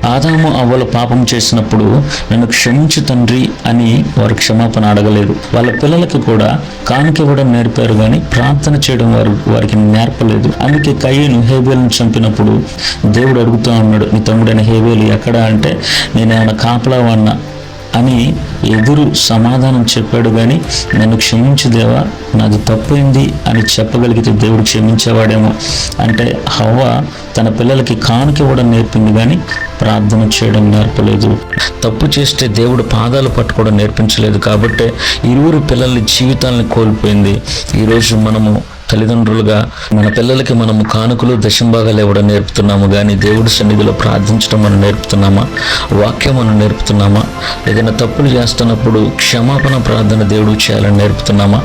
ఆదాము అవ్వలు పాపం చేసినప్పుడు నన్ను క్షమించు తండ్రి అని వారు క్షమాపణ అడగలేదు. వాళ్ళ పిల్లలకి కూడా కానుక ఇవ్వడం నేర్పారు కానీ ప్రార్థన చేయడం వారికి నేర్పలేదు. అందుకే కయ్యను హేబేలును చంపినప్పుడు దేవుడు అడుగుతూ ఉన్నాడు, నీ తమ్ముడైన హేబేలు ఎక్కడ అంటే, నేనేమైనా కాపలా వాడినా అని ఎదురు సమాధానం చెప్పాడు కానీ నన్ను క్షమించు దేవా, నాది తప్పైంది అని చెప్పగలిగితే దేవుడు క్షమించేవాడేమో. అంటే హవ్వ తన పిల్లలకి కానుక ఇవ్వడం నేర్పింది కానీ ప్రార్థన చేయడం నేర్పలేదు. తప్పు చేస్తే దేవుడు పాదాలు పట్టుకోవడం నేర్పించలేదు. కాబట్టి ఇరువురు పిల్లల జీవితాలను కోల్పోయింది. ఈరోజు మనము తల్లిదండ్రులుగా మన పిల్లలకి మనము కానుకలు దశంభాగాలు ఇవ్వడం నేర్పుతున్నాము కానీ దేవుడి సన్నిధిలో ప్రార్థించడం మనం నేర్పుతున్నామా? వాక్యం మనం నేర్పుతున్నామా? ఏదైనా తప్పులు చేస్తున్నప్పుడు క్షమాపణ ప్రార్థన దేవుడికి చేయాలని నేర్పుతున్నామా?